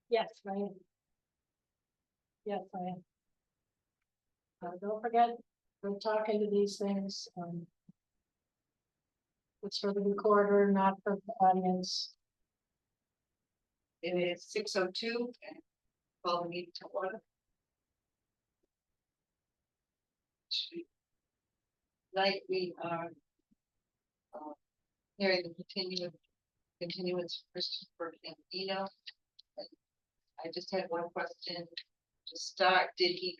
Yes, I am. Yes, I am. Don't forget, we're talking to these things. It's for the recorder, not for the audience. It is 6:02 and call the meeting to order. Tonight we are hearing the continuance for Christopher Campino. I just had one question to start. Did he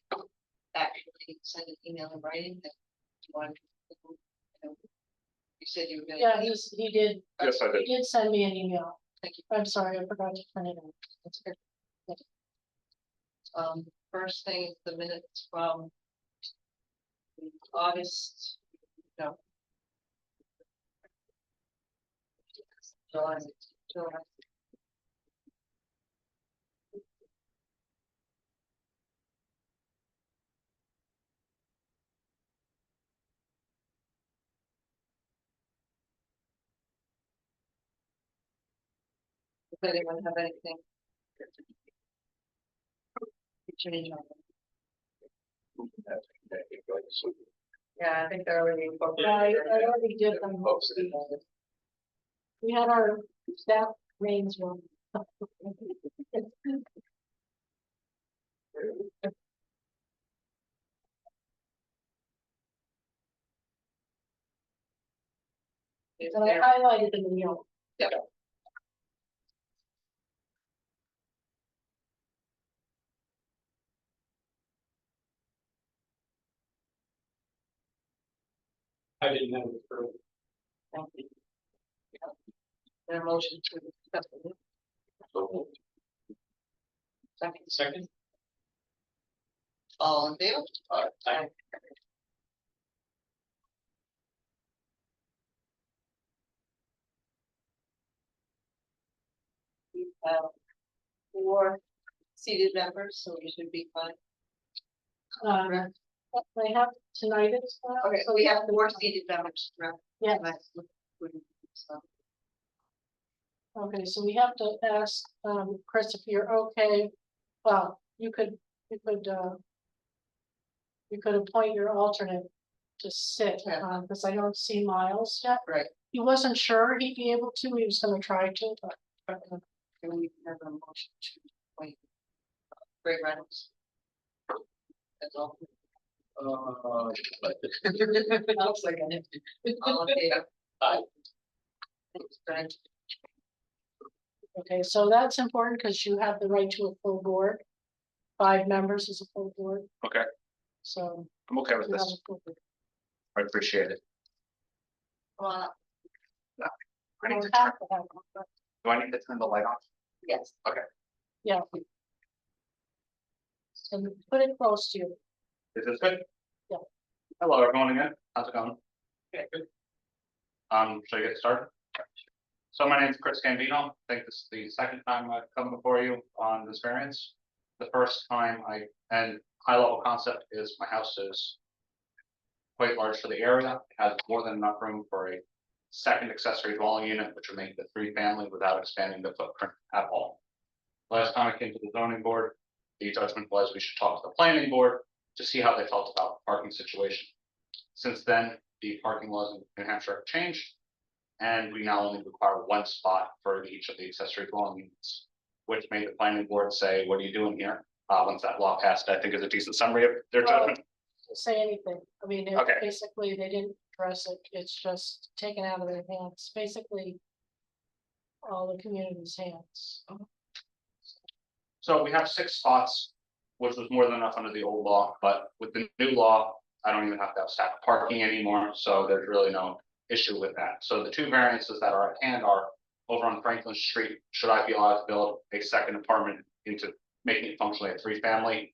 actually send an email in writing that you wanted to, you said you were going to? Yeah, he did. Yes, I did. He did send me an email. Thank you. I'm sorry, I forgot to print it out. That's good. First thing is the minutes from August, no. July. Does anyone have anything? Change on them? Yeah, I think they're already. Yeah, I already did them. We had our staff names wrong. Is And I there- highlighted them in yellow. Yeah. I didn't have it for. Thank you. Their motion to accept the second. All in favor? Aye. We have 4 seated members, so we should be fine. I have tonight. It's Okay, so we have 4 seated members. Yeah. That's good. So, Okay, so we have to ask Chris if you're okay. Well, you could appoint your alternate to sit Yeah. because I don't see Miles yet. Right. He wasn't sure he'd be able to. He was going to try to, but can we have a motion to appoint Greg Reynolds? That's all. Looks like an all in favor? Aye. Thanks, Greg. okay. So that's important because you have the right to a full board. 5 members is a full board. Okay, So I'm okay with you have this. a full board. I appreciate it. Well, I need to You turn, have to have one. do I need to turn the light on? yes. Yeah. And put it close to you. Is this good? Yeah. Hello, everyone again. How's it going? Okay, good. Should I get started? So my name is Chris Gambino. I think this is the second time I've come before you on this variance. The first time and high level concept is my house is quite large for the area. It has more than enough room for a second accessory dwelling unit, which would make the 3-family without expanding the footprint at all. Last time I came to the zoning board, the judgment was we should talk to the planning board to see how they felt about the parking situation. Since then, the parking laws in New Hampshire have changed, and we now only require 1 spot for each of the accessory dwelling units, which made the planning board say, what are you doing here? Once that law passed, I think is a decent summary of their judgment. Say anything. I mean, Okay. basically they didn't address it. It's just taken out of their hands. Basically, all the community's hands. So we have 6 spots, which was more than enough under the old law, but with the new law, I don't even have to have staff parking anymore, so there's really no issue with that. So the 2 variances that are at hand are over on Franklin Street. Should I be allowed to build a second apartment into making it functionally a 3-family?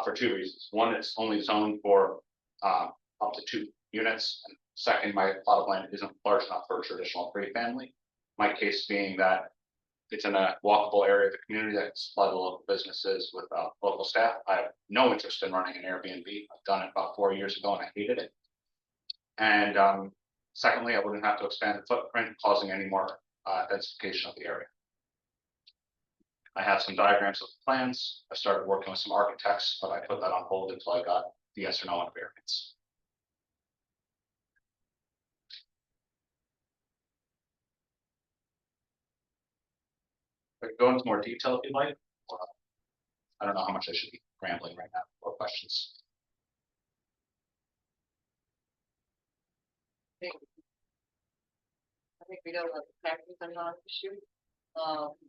For 2 reasons. One, it's only zoned for up to 2 units. And second, my plot of land isn't large enough for a traditional 3-family. My case being that it's in a walkable area of the community that can supply the local businesses with local staff. I have no interest in running an Airbnb. I've done it about 4 years ago and I hated it. And secondly, I wouldn't have to expand the footprint, causing any more densification of the area. I have some diagrams of the plans. I started working with some architects, but I put that on hold until I got the yes or no on variance. I could go into more detail if you'd like. I don't know how much I should be rambling right now, or questions. I think we know what the taxes are not issue.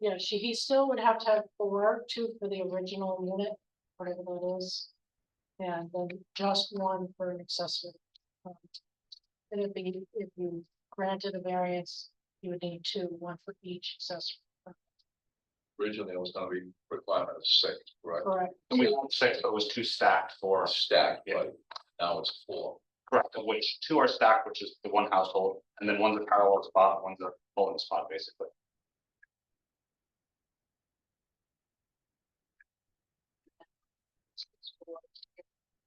Yeah, he still would have to have 4, 2 for the original unit, whatever that is. And then just 1 for an accessory. And if you granted a variance, you would need 2, 1 for each accessory. Originally, it was gonna be required of 6, right? Correct. We had 6, but it was 2 stacked for, Stacked, Yeah. but now it's 4. correct, of which 2 are stacked, which is the one household, and then one's a parallel spot, one's a folding spot, basically.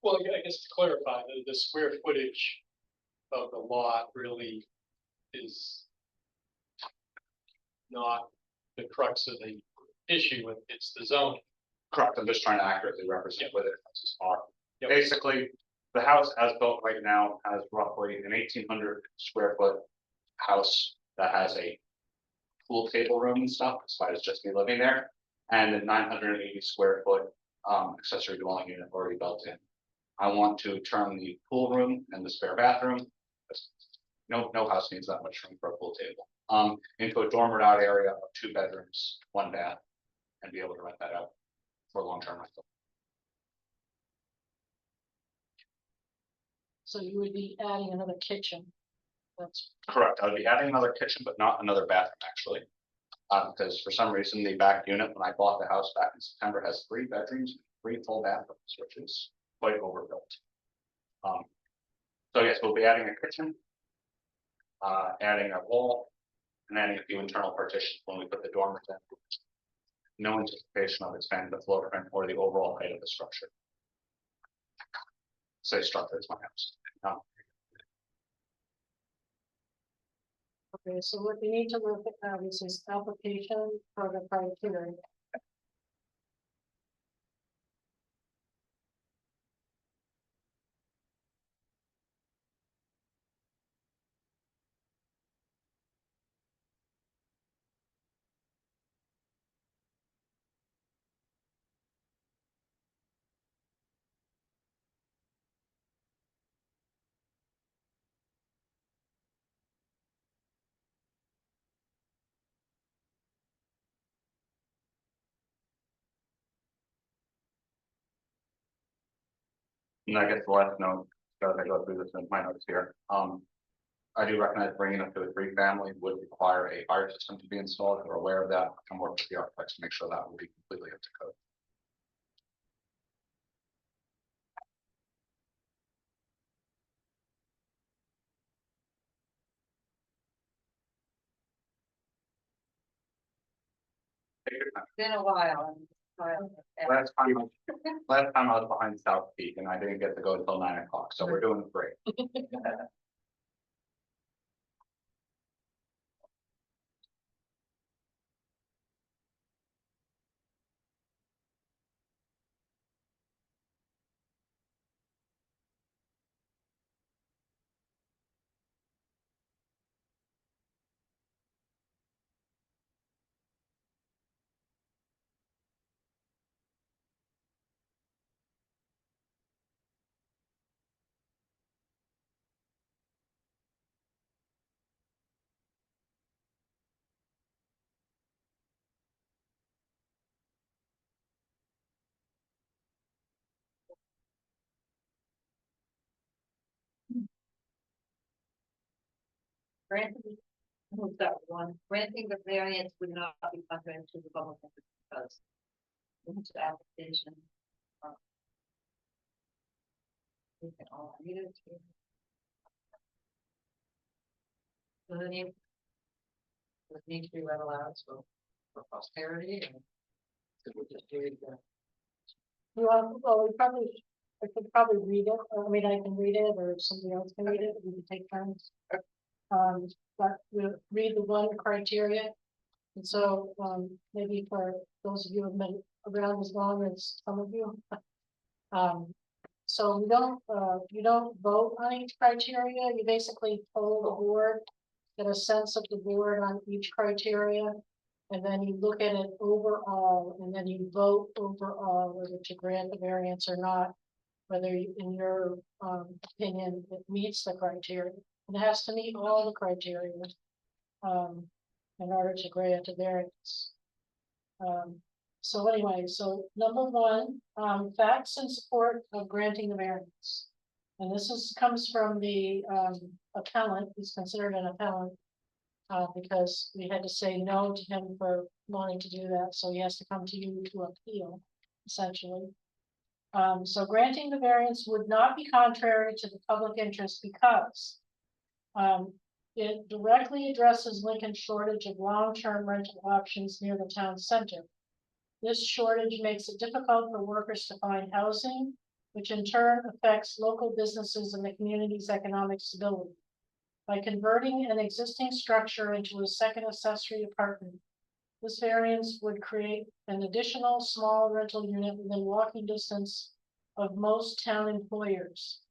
Well, yeah, I guess to clarify, the square footage of the lot really is not the crux of the issue, it's the zoning. Correct, I'm just trying to accurately represent what it are. Yep. Basically, the house as built right now has roughly an 1,800 square foot house that has a pool table room and stuff, despite it's just me living there, and a 980 square foot accessory dwelling unit already built in. I want to turn the pool room and the spare bathroom, no house needs that much room for a pool table, into a dormered out area of 2 bedrooms, 1 bath, and be able to rent that out for long-term rental. So you would be adding another kitchen. That's Correct, I would be adding another kitchen, but not another bathroom, actually. Because for some reason, the back unit, when I bought the house back in September, has 3 bedrooms, 3 full bathrooms, which is quite overbuilt. So yes, we'll be adding a kitchen. Adding a wall, and adding a few internal partitions when we put the dormers in. No anticipation of expanding the floor plan or the overall height of the structure. Say structure is my house. okay. So what we need to look at now is this application for the criteria. And I guess the last note, as I go through this in my notes here, I do recognize bringing up to a 3-family would require a fire system to be installed. We're aware of that. I'm working with the architects to make sure that will be completely up to code. Take your time. Been a while. Last time I was behind South Peak and I didn't get to go until 9 o'clock, so we're doing great. Granting, who's got one, granting the variance would not be contrary to the public interest because. Into application. We can all read it. So the name. Would need to be read aloud, so for posterity and. So we just do it again. Well, I could probably read it. I mean, I can read it, or if somebody else can read it. We can take turns. But we'll read the 1 criteria. And so, maybe for those of you who've been around as long as some of you. So you don't vote on each criteria, you basically poll the board, get a sense of the board on each criteria. And then you look at it overall, and then you vote overall whether to grant the variance or not. Whether in your opinion, it meets the criteria. It has to meet all the criteria. In order to grant a variance. So anyway, so number one, facts in support of granting the variance. And this comes from the appellant, he's considered an appellant. Because we had to say no to him for wanting to do that, so he has to come to you to appeal, essentially. So granting the variance would not be contrary to the public interest because it directly addresses Lincoln's shortage of long-term rental options near the town center. This shortage makes it difficult for workers to find housing, which in turn affects local businesses and the community's economic stability. By converting an existing structure into a second accessory apartment, this variance would create an additional small rental unit within walking distance of most town employers.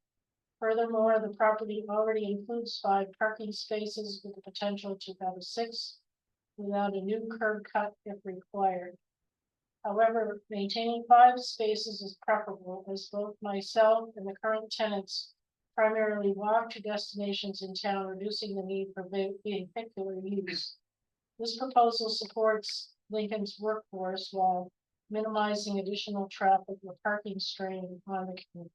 Furthermore, the property already includes 5 parking spaces with the potential to have a 6th without a new curb cut if required. However, maintaining 5 spaces is preferable, as both myself and the current tenants primarily walk to destinations in town, reducing the need for vehicular use. This proposal supports Lincoln's workforce while minimizing additional traffic or parking strain on the community.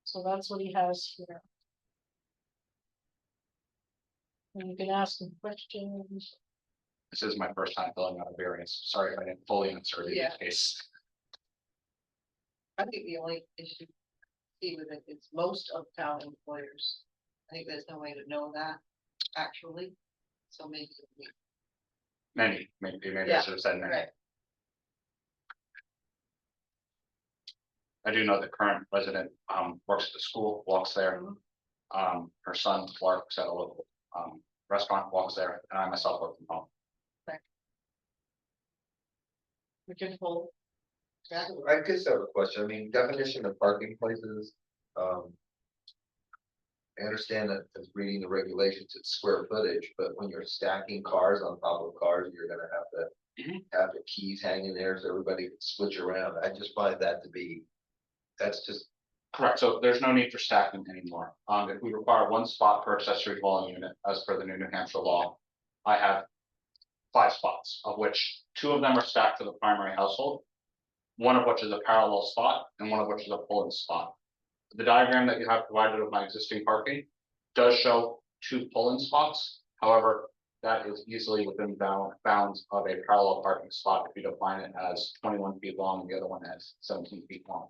So that's what he has here. And you can ask him questions. This is my first time filling out a variance. Sorry if I didn't fully answer it in Yeah. this case. I think the only issue see with it is most of town employers. I think there's no way to know that actually, so maybe. Maybe I Yeah, should have said many. Right. I do know the current resident works at the school, walks there. Her son works at a local restaurant, walks there, and I myself work from home. We can hold. Yeah. I guess I have a question. I mean, definition of parking places. I understand that as reading the regulations, it's square footage, but when you're stacking cars on top of cars, you're gonna have to have the keys hanging there so everybody can switch around. I just find that to be, that's just, Correct, so there's no need for stacking anymore. If we require 1 spot per accessory dwelling unit, as per the new New Hampshire law, I have 5 spots, of which 2 of them are stacked to the primary household. 1 of which is a parallel spot, and 1 of which is a pull-in spot. The diagram that you have provided of my existing parking does show 2 pull-in spots. However, that is easily within bounds of a parallel parking spot if you define it as 21 feet long and the other one as 17 feet long.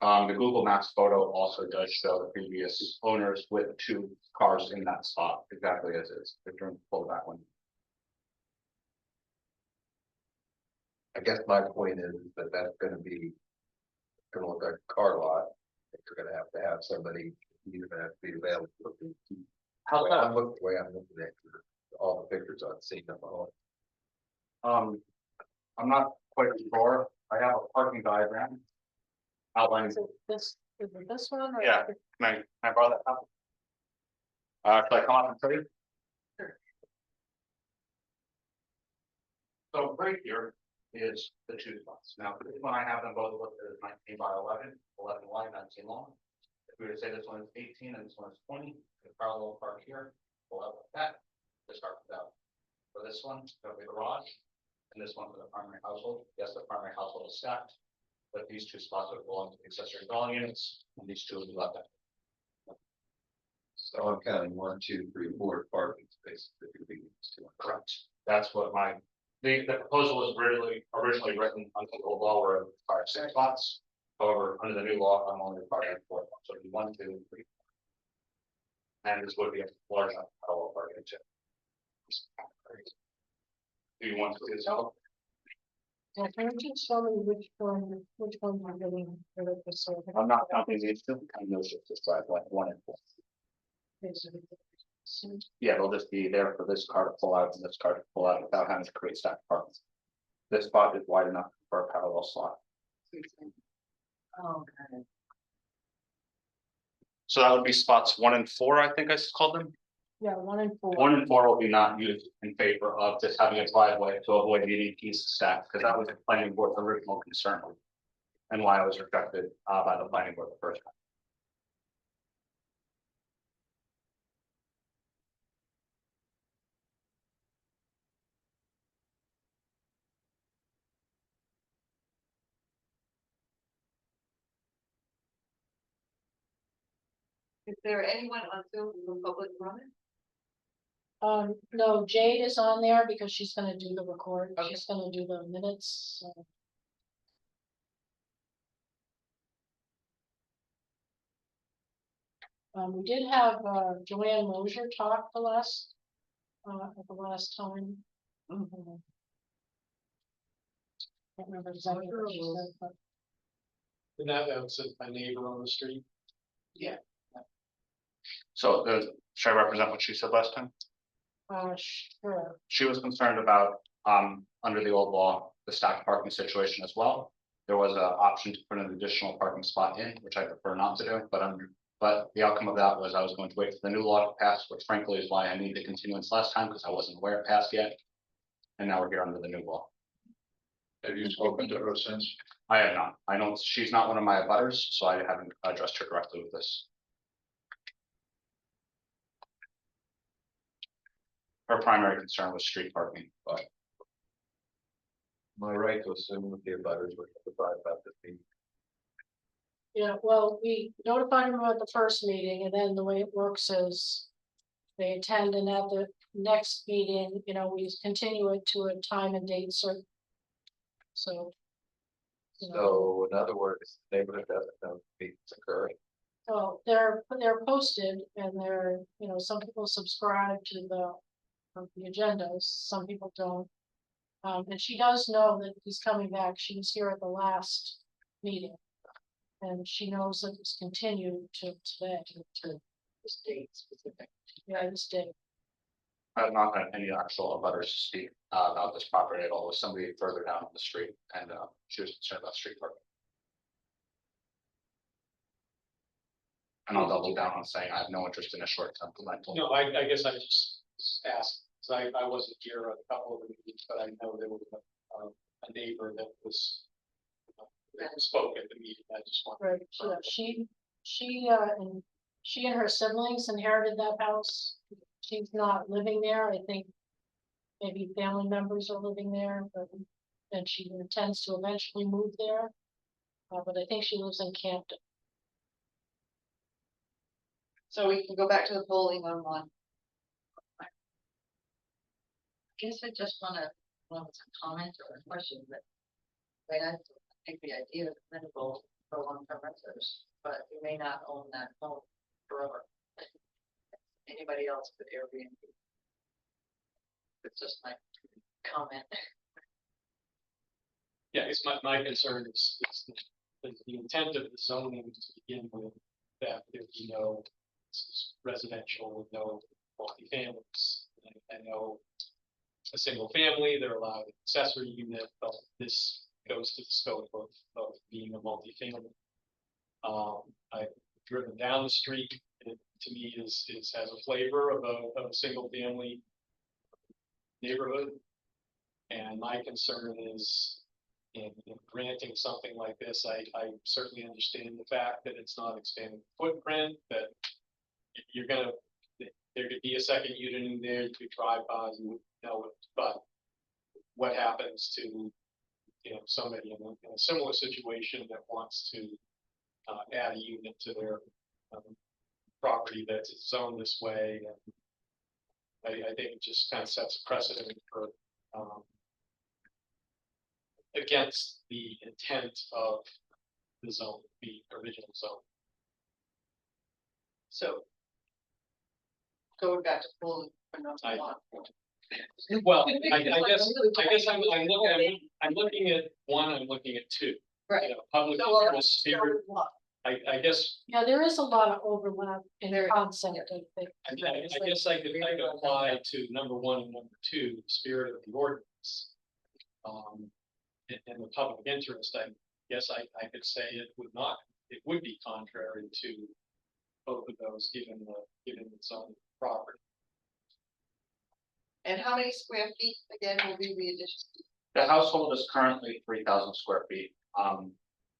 The Google Maps photo also does show the previous owners with 2 cars in that spot, exactly as is. If you're pull that one. I guess my point is that that's gonna be. Gonna look like a car lot. You're gonna have somebody, you're gonna have to be available. How's The that? way I'm looking at all the pictures I've seen of all. I'm not quite sure. I have a parking diagram outlining. Is it this one? Or Yeah. Can I borrow that copy? Should I come up and show you? Sure. So right here is the 2 spots. Now, this one I have them both listed as 19 by 11, 11 wide, 19 long. If we were to say this one is 18 and this one is 20, the parallel park here, we'll have like that. This start without. For this one, it'll be the garage, and this one for the primary household. Yes, the primary household is stacked, but these 2 spots would belong to the accessory dwelling units, and these 2 would be left out. So I'm counting 1, 2, 3, 4 parking spaces that could be used to. Correct. That's what the proposal was originally written under the old law where it required 6 spots. However, under the new law, I'm only requiring 4 spots, so it'd be 1, 2, 3. And this would be a large enough parallel parking too. Do you want to see this out? Yeah, can you just show me which one you're getting rid of this? I'm not counting these 2, I know it's just described like 1 and 4. So, Yeah, they'll just be there for this car to pull out and this car to pull out without having to create stacked parking. This spot is wide enough for a parallel slot. Oh, okay. So that would be spots 1 and 4, I think I called them. yeah, 1 and 4. 1 and 4 will be not used in favor of just having a driveway to avoid needing keys to stack, because that was the planning board's original concern. And why I was rejected by the planning board the first time. Is there anyone on Zoom from public comment? No, Jade is on there because she's gonna do the record, Okay. she's gonna do the minutes, so. We did have, Joanne Mosier talk at the last time. Can't remember exactly what she said, but, And that was a neighbor on the street. So should I represent what she said last time? sure, She was concerned about, under the old law, the stacked parking situation as well. There was an option to put an additional parking spot in, which I prefer not to do, but the outcome of that was I was going to wait for the new law to pass, which frankly is why I needed the continuance last time, because I wasn't aware it passed yet. And now we're here under the new law. Have you spoken to her since? I have not. I know she's not one of my abutters, so I haven't addressed her directly with this. Her primary concern was street parking, but Am I right to assume that the abutters were notified about this meeting? yeah, well, we notified them at the first meeting, and then the way it works is. They attend, and at the next meeting, we continue it to a time and date certain. So. So in other words, the neighborhood doesn't know the meeting's occurring. So they're posted, and some people subscribe to the agendas, some people don't. And she does know that he's coming back, she was here at the last meeting. And she knows that it's continued to today, to this date specific, this date. I have not had any actual abutters speak about this property at all. It was somebody further down the street, and she was concerned about street parking. And I'll double down on saying I have no interest in a short-term rental. No, I guess I just asked, because I wasn't here a couple of the meetings, but I know there was a neighbor that was. That spoke at the meeting, I just wanted. Right, so she and her siblings inherited that house. She's not living there, I think. Maybe family members are living there, and she intends to eventually move there. But I think she lives in Campton. So we can go back to the polling on one. I guess I just wanna, well, it's a comment or a question, but. I think the idea is minimal for long-term renters, but you may not own that home forever. Anybody else with Airbnb? It's just my comment. Yeah, it's my concern is the intent of the zoning to begin with, that there be no residential with no multifamilies. I know a single family, they're allowed an accessory unit, but this goes to the scope of being a multifamily. I've driven down the street, it to me is has a flavor of a single family neighborhood. And my concern is in granting something like this, I certainly understand the fact that it's not expanding footprint, that there could be a second unit in there, you could drive by, you would know it, but what happens to somebody in a similar situation that wants to add a unit to their property that's zoned this way? And I think it just kind of sets a precedent for against the intent of the zone, the original zone. So. Going back to polling. for number I- one. Well, I guess I'm looking at one, I'm looking at two. Right. Public So, interest, so what? I guess, Yeah, there is a lot of overlap in There- concept, I think. I guess I could apply to number one and number two, the spirit of the ordinance. And the public interest, I guess I could say it would be contrary to both of those, given its own property. And how many square feet again will be the addition? The household is currently 3,000 square feet.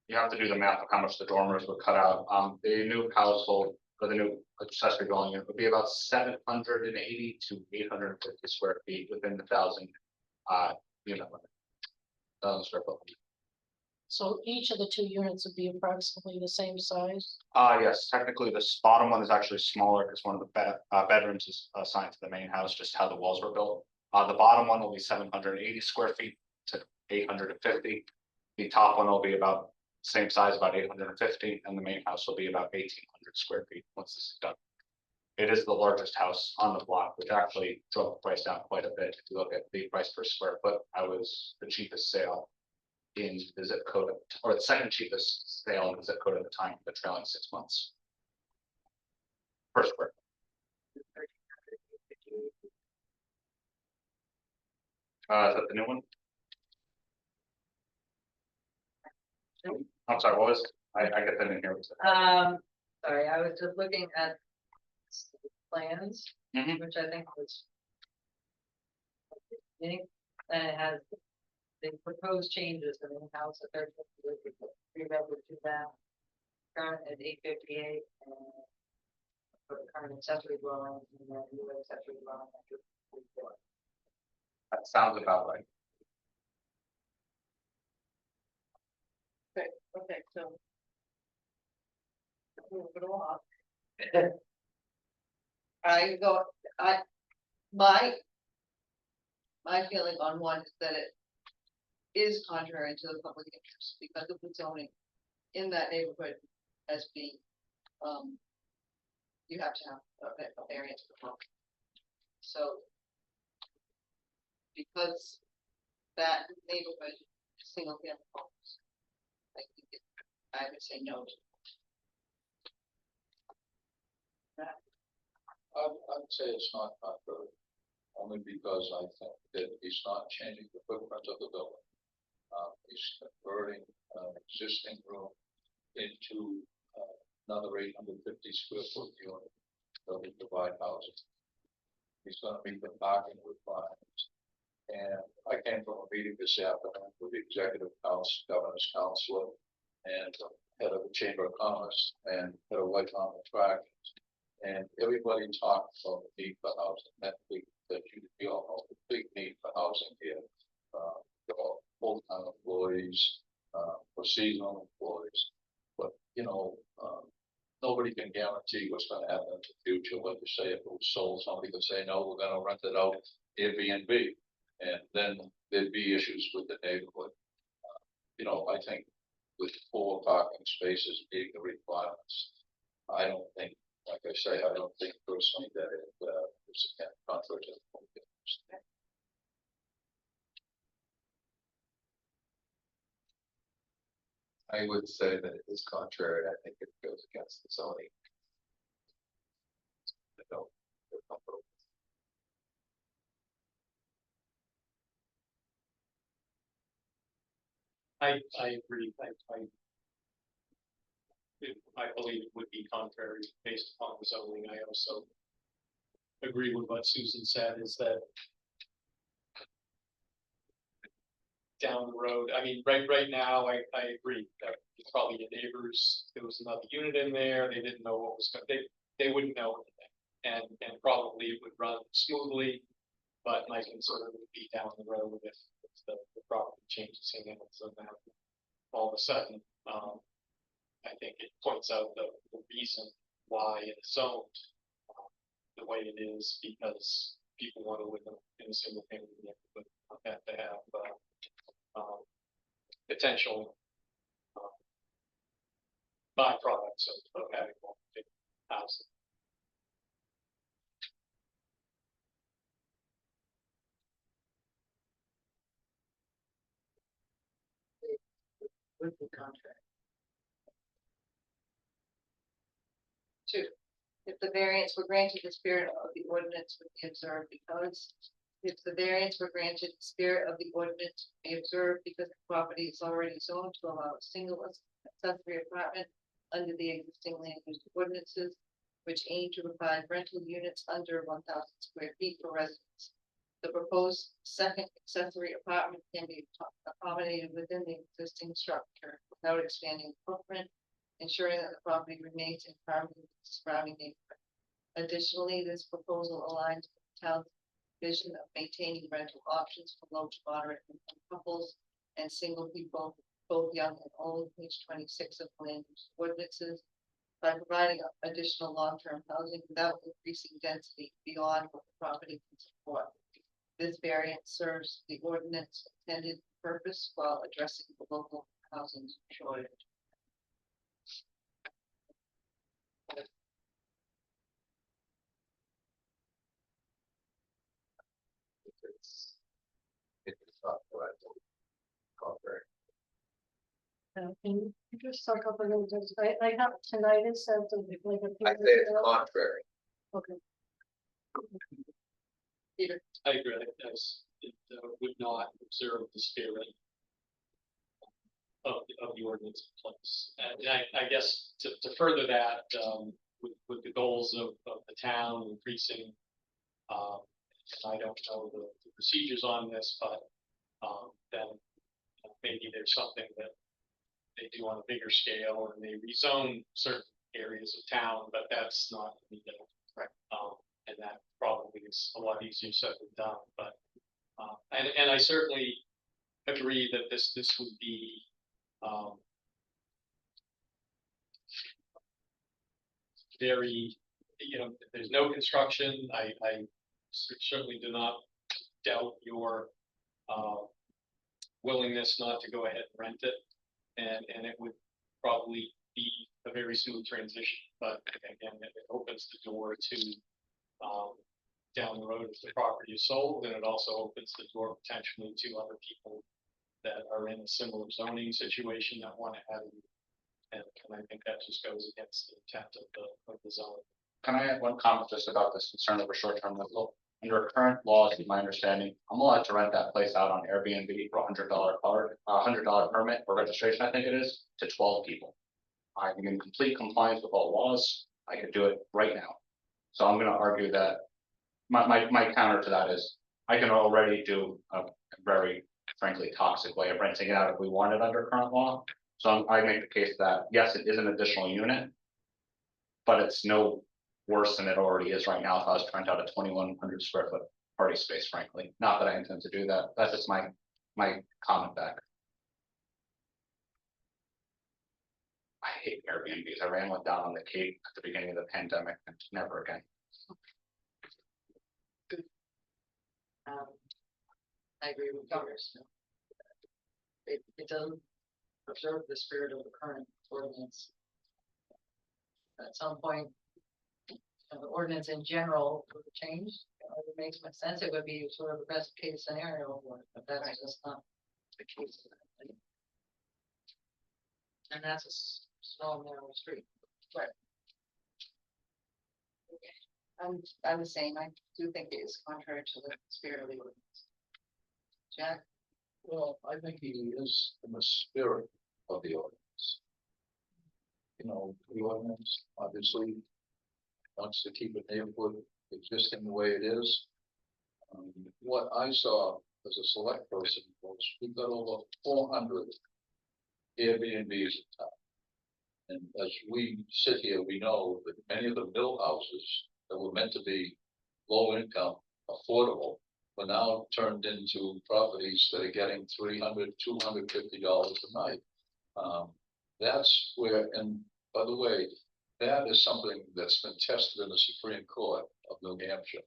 You have to do the math of how much the dormers would cut out. The new household for the new accessory dwelling unit would be about 780 to 850 square feet within the 1,000 unit limit. 1,000 square foot. So each of the two units would be approximately the same size. Yes, technically this bottom one is actually smaller because one of the bedrooms is assigned to the main house, just how the walls were built. The bottom one will be 780 square feet to 850. The top one will be about same size, about 850, and the main house will be about 1,800 square feet once this is done. It is the largest house on the block, which actually drove the price down quite a bit. If you look at the price per square foot, I was the cheapest sale in the zip code, or the second cheapest sale in the zip code at the time, the trailing 6 months. Per square. Is that the new one? I'm sorry, what was, I get that in here. Sorry, I was just looking at plans, Mhm. which I think was. And it has the proposed changes in the house at 3 bedroom, 2 bath. Current at 858 and. For the current accessory dwelling and then new accessory dwelling. at 244. That sounds about right. Okay, so. Move it along. My. My feeling on one is that it. Is contrary to the public interest because of the zoning in that neighborhood as being, You have to have a variance for home. So. Because that neighborhood, is single family homes. I would say no to. I would say it's not contrary, only because I think that he's not changing the footprint of the building. He's converting an existing room into another 850 square foot unit that will provide housing. He's gonna meet the parking requirements. And I came from a meeting this afternoon with the executive council, governor's counselor, and head of the Chamber of Commerce and head of Whitehall Attractions. And everybody talked about the need for housing, that you all know, the big need for housing here. For full-time employees, for seasonal employees, but, nobody can guarantee what's gonna happen in the future. Like you say, if it was sold, somebody could say, no, we're gonna rent it out Airbnb. And then there'd be issues with the neighborhood. I think with 4 parking spaces being the requirements, I don't think, like I say, I don't think personally that it is a contrary to the public interest. I would say that it is contrary. I think it goes against the zoning. I don't feel comfortable. I agree, I believe it would be contrary based upon the zoning. I also agree with what Susan said, is that down the road, I mean, right now, I agree that it's probably the neighbors, there was another unit in there, they didn't know what was going, they wouldn't know anything. And probably it would run smoothly, but my concern would be down the road if the property changes hands, so now all of a sudden, I think it points out the reason why it's zoned the way it is, because people want to live in a single family neighborhood, have to have potential byproducts of having multi housing. With the contract. 2. If the variance were granted, the spirit of the ordinance would be observed because if the variance were granted, the spirit of the ordinance would be observed because the property is already zoned to allow a single accessory apartment under the existing land use ordinances, which aim to provide rental units under 1,000 square feet for residents. The proposed second accessory apartment can be accommodated within the existing structure without expanding the footprint, ensuring that the property remains in harmony with the surrounding neighborhood. Additionally, this proposal aligns with the town's vision of maintaining rental options for low to moderate income couples and single people, both young and old, page 26 of land use ordinances, by providing additional long-term housing without increasing density beyond what the property can support. This variance serves the ordinance intended purpose while addressing the local housing shortage. It's not what I told contrary. Can you just talk up a little bit? I have tinnitus as of like a few I say minutes it's ago. contrary. Okay. Peter, I agree, as it would not observe the spirit of the ordinance in place. And I guess to further that, with the goals of the town increasing, and I don't know the procedures on this, but then maybe there's something that they do on a bigger scale and they rezone certain areas of town, but that's not, right. And that probably is a lot easier said than done, but, and I certainly agree that this would be, very, there's no construction. I certainly do not doubt your, willingness not to go ahead and rent it. And it would probably be a very smooth transition, but again, it opens the door to, down the road if the property is sold, and it also opens the door potentially to other people that are in a similar zoning situation that want to have it. And I think that just goes against the intent of the zone. Can I add one comment just about this concern over short-term rental? Under current laws, in my understanding, I'm allowed to rent that place out on Airbnb for $100 permit or registration, I think it is, to 12 people. I'm in complete compliance with all laws. I could do it right now. So I'm gonna argue that my counter to that is I can already do a very frankly toxic way of renting it out if we want it under current law. So I make the case that, yes, it is an additional unit, but it's no worse than it already is right now if I was trying to out a 2,100 square foot party space, frankly. Not that I intend to do that. That's just my comment back. I hate Airbnbs. I ran one down on the Cape at the beginning of the pandemic and never again. I agree with Governors. It doesn't observe the spirit of the current ordinance. At some point, the ordinance in general would change. It makes much sense. It would be sort of the best case scenario, but that's just not the case. And that's a small narrow street. right. I'm the same. I do think it is contrary to the spirit of the ordinance. Jack? Well, I think he is in the spirit of the ordinance. You know, the ordinance obviously wants to keep a neighborhood existing the way it is. What I saw as a select person was we've got over 400 Airbnbs in town. And as we sit here, we know that many of the mill houses that were meant to be low income, affordable, are now turned into properties that are getting $300, $250 a night. That's where, and by the way, that is something that's been tested in the Supreme Court of New Hampshire,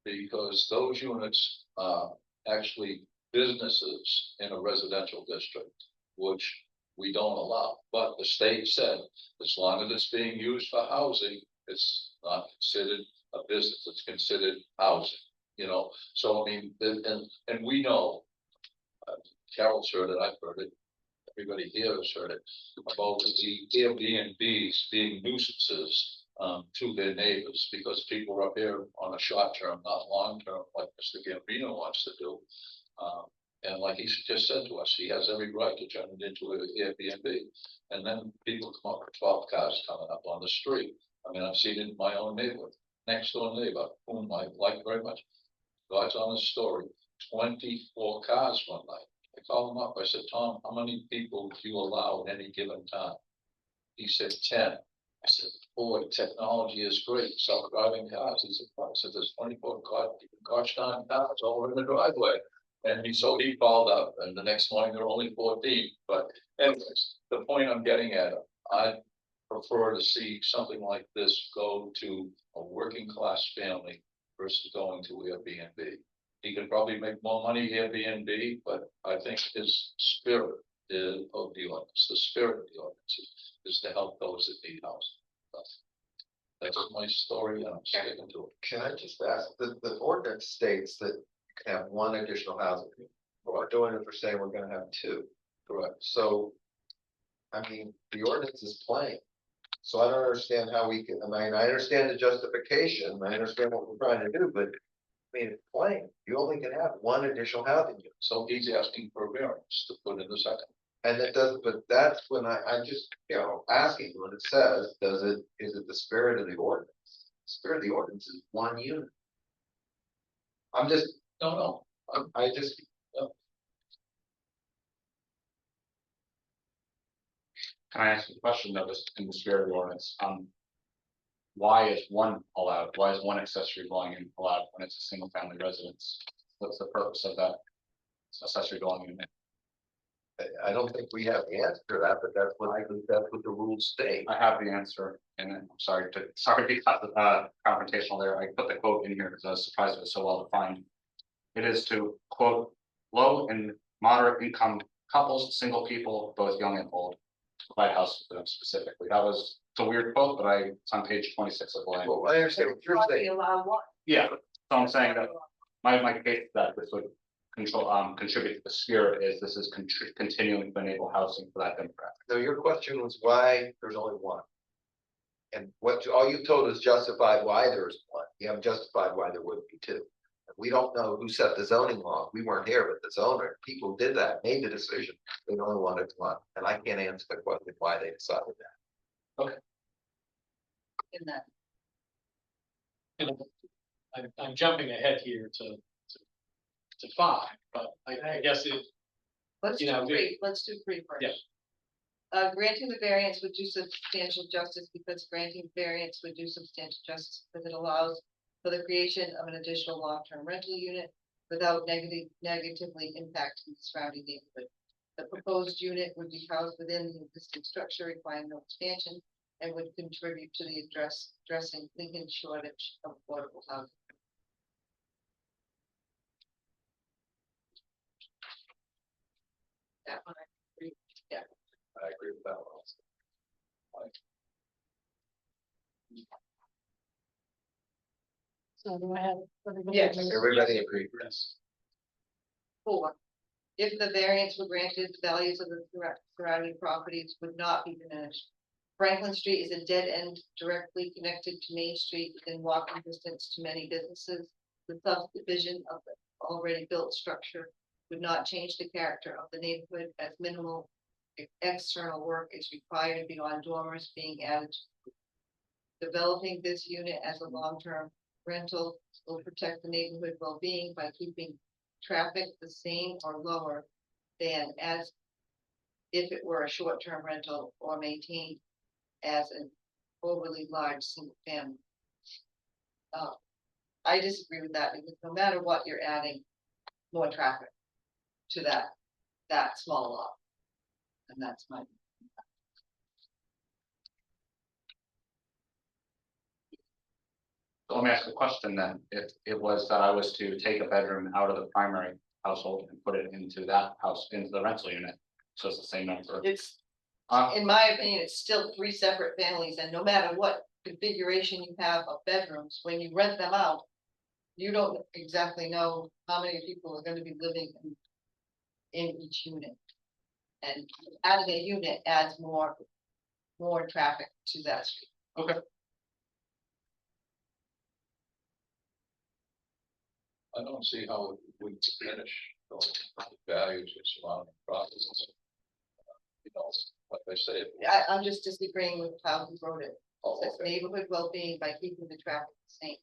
because those units are actually businesses in a residential district, which we don't allow. But the state said, as long as it's being used for housing, it's not considered a business, it's considered housing, you know? So I mean, and we know, Carol's heard it, I've heard it, everybody here has heard it, about the Airbnbs being nuisances to their neighbors, because people are up here on a short term, not long term, like Mr. Gambino wants to do. And like he just said to us, he has every right to turn it into an Airbnb. And then people come up with 12 cars coming up on the street. I mean, I've seen it in my own neighborhood, next door neighbor, whom I like very much. God's honest story, 24 cars one night. I called him up, I said, Tom, how many people do you allow at any given time? He said 10. I said, boy, technology is great, self-driving cars. He said, I said, there's 24 gosh darn cars all in the driveway. And he called up, and the next morning there were only 14. But anyways, the point I'm getting at, I prefer to see something like this go to a working class family versus going to Airbnb. He could probably make more money Airbnb, but I think his spirit of the ordinance, the spirit of the ordinance is to help those that need housing. That's my story, and I'm sticking to it. Can I just ask, the ordinance states that you can have one additional housing. We're doing it for saying we're gonna have two. Correct. So, I mean, the ordinance is plain. So I don't understand how we can, I mean, I understand the justification, I understand what we're trying to do, but I mean, it's plain. You only can have one additional housing unit. So he's asking for variance to put in the second. And it does, but that's when I'm just, asking when it says, is it the spirit of the ordinance? The spirit of the ordinance is one unit. I'm just, No. I just, Can I ask you a question though, just in the spirit of the ordinance? Why is one allowed? Why is one accessory dwelling unit allowed when it's a single family residence? What's the purpose of that accessory dwelling unit? I don't think we have the answer to that, but that's what the rules state. I have the answer, and I'm sorry to be confrontational there. I put the quote in here because I was surprised it was so well defined. It is to quote, low and moderate income couples, single people, both young and old, to provide houses for them specifically. It's a weird quote, but it's on page 26 of the land. Well, I understand what you're saying. Allow one. Yeah, so I'm saying that my case that this would contribute to the spirit is this is continuing to enable housing for that demographic. So your question was why there's only one. And all you told us justified why there's one. You haven't justified why there wouldn't be two. We don't know who set the zoning law. We weren't here, but the zoner, people did that, made the decision. They only wanted one. And I can't answer the question why they decided that. In that. I'm jumping ahead here to 5, but I guess it, Let's You do know, three, let's do three first. Yeah. Granting the variance would do substantial justice because granting variance would do substantial justice because it allows for the creation of an additional long-term rental unit without negatively impacting the surrounding neighborhood. The proposed unit would be housed within the existing structure, requiring no expansion, and would contribute to the addressing Lincoln's shortage of affordable housing. That one I agree. Yeah. I agree with that one also. So do I have? everybody Yes. agree? Everybody agreed. yes, 4, if the variance were granted, the values of the surrounding properties would not be diminished. Franklin Street is a dead end directly connected to Main Street within walking distance to many businesses. The subdivision of the already built structure would not change the character of the neighborhood as minimal external work is required beyond dormers being added. Developing this unit as a long-term rental will protect the neighborhood well-being by keeping traffic the same or lower than as if it were a short-term rental or maintained as an overly large single family. I disagree with that because no matter what, you're adding more traffic to that small lot. And that's my. So let me ask a question then. If it was that I was to take a bedroom out of the primary household and put it into that house, into the rental unit, so it's the same number. It's, Uh, in my opinion, it's still 3 separate families, and no matter what configuration you have of bedrooms, when you rent them out, you don't exactly know how many people are gonna be living in each unit. And adding a unit adds more traffic to that street. Okay. I don't see how it would diminish the values of surrounding properties. You know, like I say, I'm just disagreeing with how he wrote it. oh, It says okay. neighborhood well-being by keeping the traffic the same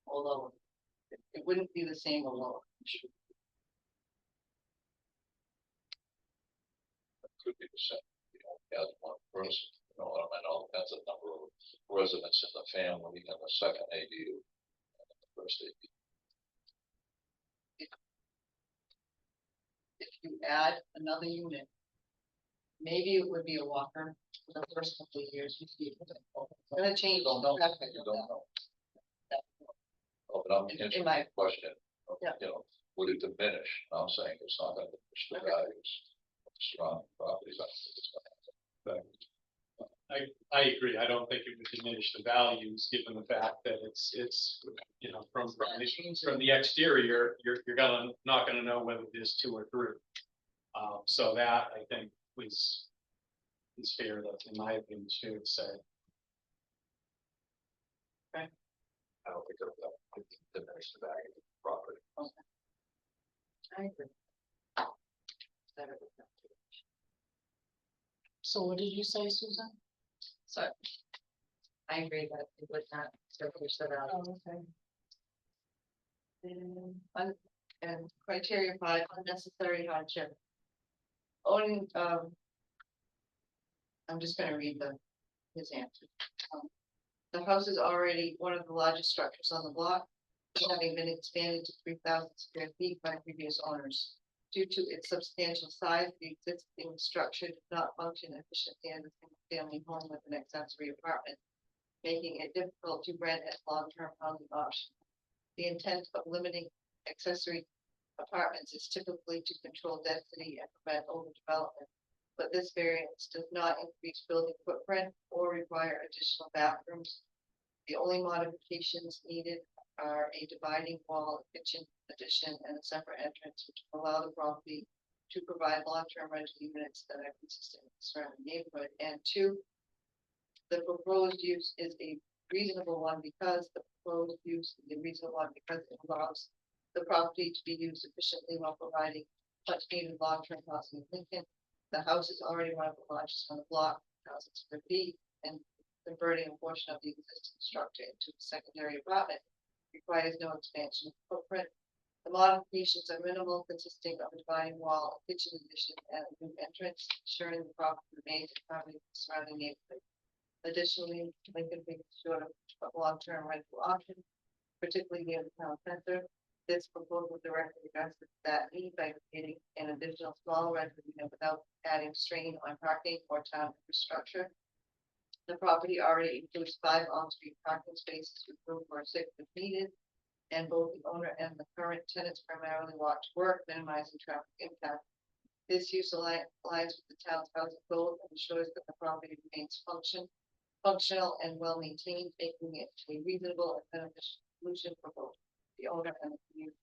or lower. It wouldn't be the same or lower. It could be the same, you know, as one person, you know, I mean, all depends on the number of residents in the family and the second ADU. And the first ADU. If you add another unit, maybe it would be a walker for the first couple of years. It's gonna change. You don't know, the traffic you of don't that. know. Oh, but I'm In answering my- the question, Yeah. you know, would it diminish? I'm saying it's not gonna diminish the Okay. values of the surrounding properties. I don't think it's gonna have that. I agree. I don't think it would diminish the values, given the fact that it's, you know, from the exterior, you're not gonna know whether there's two or three. So that, I think, is fair, that's in my opinion, it's fair to say. I don't think that would diminish the value of the property. I agree. So what did you say, Susan? So I agree that it would not diminish the value. Oh, okay. And criteria 5, unnecessary hardship. Owning, I'm just gonna read his answer. The house is already one of the largest structures on the block, having been expanded to 3,000 square feet by previous owners. Due to its substantial size, the existing structure did not function efficiently as a single-family home with an accessory apartment, making it difficult to rent as long-term housing option. The intent of limiting accessory apartments is typically to control density and prevent overdevelopment, but this variance does not increase building footprint or require additional bathrooms. The only modifications needed are a dividing wall, kitchen addition, and a separate entrance, which will allow the property to provide long-term rental units that are consistent with the surrounding neighborhood. And 2, the proposed use is a reasonable one because it allows the property to be used efficiently while providing much needed long-term housing in Lincoln. The house is already one of the largest on the block, 1,000 square feet, and converting a portion of the existing structure into a secondary apartment requires no expansion of footprint. The modifications are minimal, consisting of a dividing wall, a kitchen addition, and a new entrance, ensuring the property remains in harmony with the surrounding neighborhood. Additionally, Lincoln being short of long-term rental options, particularly near the town center. This proposal directly addresses that need by creating an additional small rental unit without adding strain on parking or town infrastructure. The property already includes 5 on-street parking spaces with room for 6 if needed, and both the owner and the current tenants primarily walk to work, minimizing traffic impact. This use aligns with the town's housing goals and ensures that the property remains functional and well maintained, making it a reasonable and beneficial solution for both the owner and the community.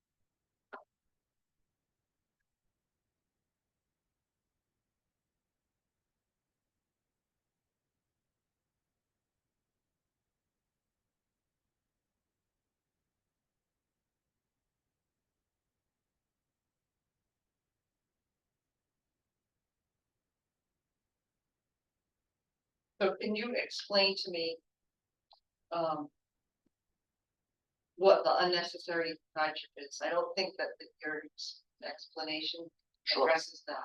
So can you explain to me what the unnecessary hardship is? I don't think that your explanation Sure. addresses that.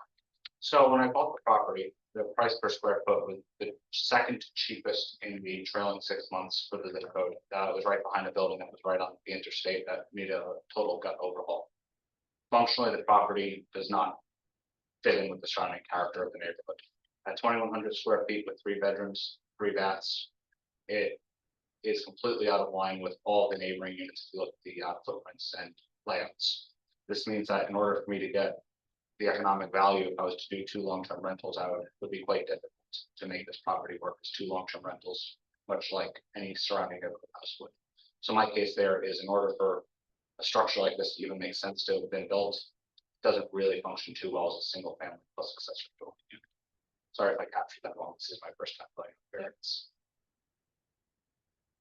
So when I bought the property, the price per square foot was the second cheapest in the trailing 6 months for the zip code. It was right behind a building that was right on the interstate that needed a total gut overhaul. Functionally, the property does not fit in with the surrounding character of the neighborhood. At 2,100 square feet with 3 bedrooms, 3 baths, it is completely out of line with all the neighboring units if you look at the footprints and layouts. This means that in order for me to get the economic value, if I was to do 2 long-term rentals, would be quite difficult to make this property work as 2 long-term rentals, much like any surrounding neighborhood house would. So my case there is, in order for a structure like this to even make sense to have been built, it doesn't really function too well as a single family plus accessory building unit. Sorry if I captured that wrong. This is my first time playing variance.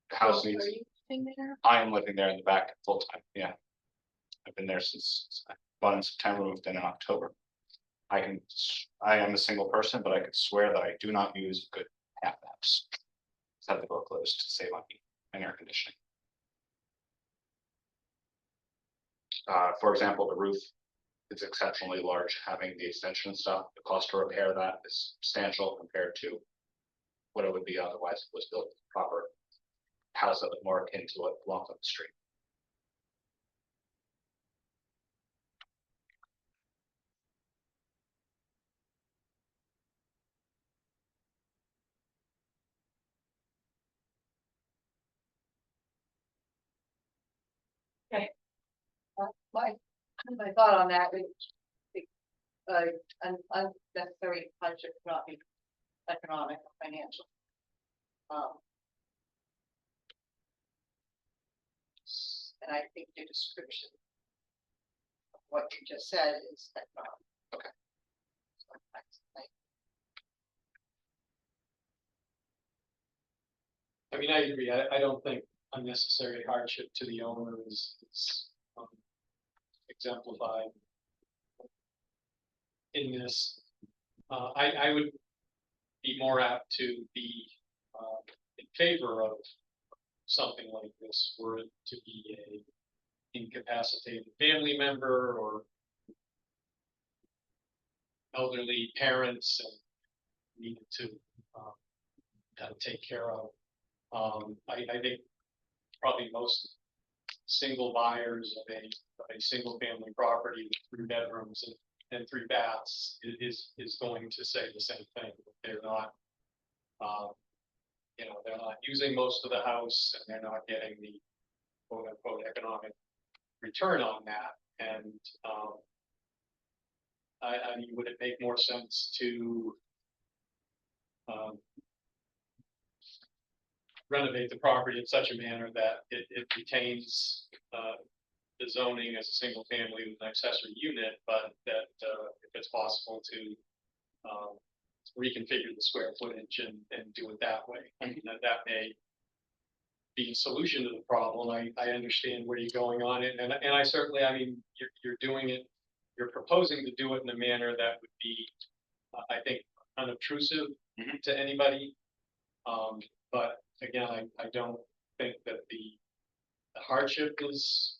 The house Are needs, you living there? I am living there in the back full time, yeah. I've been there since I bought in September, moved in October. I am a single person, but I could swear that I do not use good half apps. Just have the door closed to save on heat and air conditioning. For example, the roof is exceptionally large, having the extension and stuff. The cost to repair that is substantial compared to what it would be otherwise if it was built with a proper house that was more akin to what belongs on the street. My thought on that is, an unnecessary hardship cannot be economic or financial. And I think the description of what you just said is economic. Okay. So I mean, I agree. I don't think unnecessary hardship to the owner is exemplified in this. I would be more apt to be in favor of something like this, were it to be a incapacitated family member or elderly parents and needed to kind of take care of. I think probably most single buyers of a single family property with 3 bedrooms and 3 baths is going to say the same thing. They're not, they're not using most of the house and they're not getting the quote unquote economic return on that. And I mean, would it make more sense to renovate the property in such a manner that it retains the zoning as a single family with an accessory unit, but that if it's possible to reconfigure the square footage and do it that way? I mean, that may be a solution to the problem. I understand where you're going on it, and I certainly, I mean, you're doing it, you're proposing to do it in a manner that would be, I think, unobtrusive to anybody. But again, I don't think that the hardship is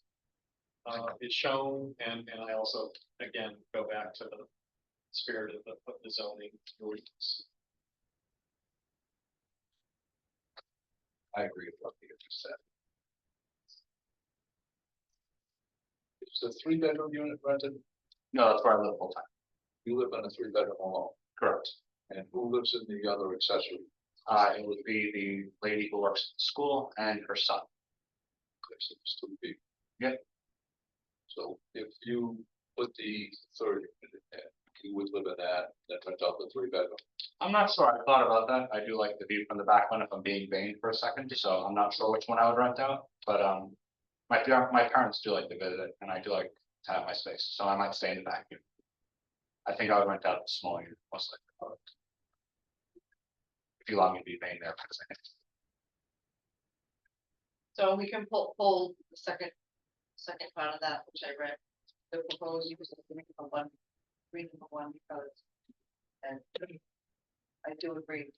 shown, and I also, again, go back to the spirit of the zoning ordinance. I agree with what you just said. Is the 3-bedroom unit rented? No, that's where I live full time. You live in a 3-bedroom alone, Correct. and who lives in the other accessory? It would be the lady who works at the school and her son. There's 2 people. Yep. So if you put the 3rd unit in there, you would live in that, then rent out the 3-bedroom. I'm not sure. I thought about that. I do like the view from the back one if I'm being vain for a second, so I'm not sure which one I would rent out. But my parents do like to visit it, and I do like to have my space, so I might stay in the back unit. I think I would rent out the small unit most likely. If you allow me to be vain there for a second. So we can pull the second part of that, which I read, the proposed use of the number one, because, and I do agree.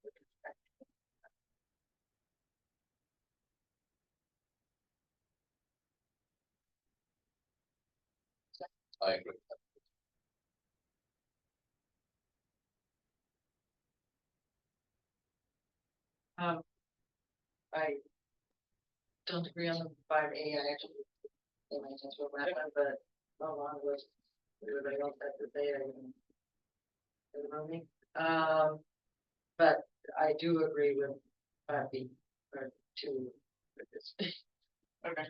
With respect I agree. I don't agree on the 5A, I actually, think my hands were wet, but along with everybody else had to say, but I do agree with 5B, or 2, with this. Okay.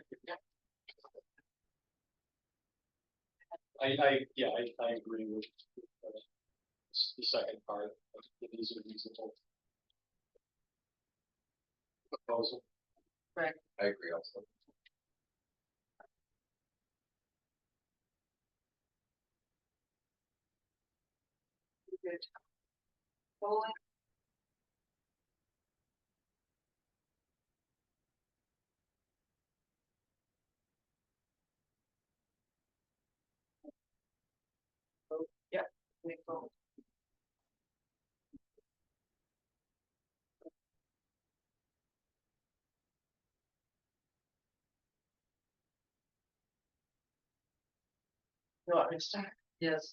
I agree with the second part. It is a reasonable proposal. I agree also. Good. Polling. You want me to start? Yes.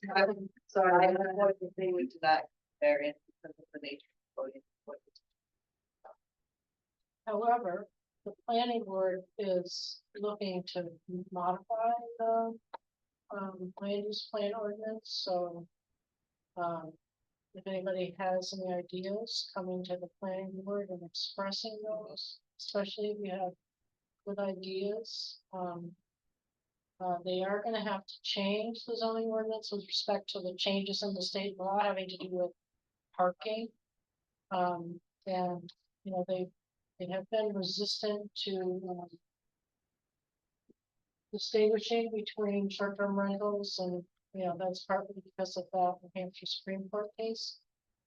Sorry, I don't know if they would do that variant because of the nature of voting. However, the planning board is looking to modify the land use plan ordinance, so. If anybody has any ideas, coming to the planning board and expressing those, especially if you have good ideas. They are gonna have to change the zoning ordinance with respect to the changes in the state law having to do with parking. And, you know, they have been resistant to, distinguishing between short-term rentals and, you know, that's partly because of that New Hampshire Supreme Court case.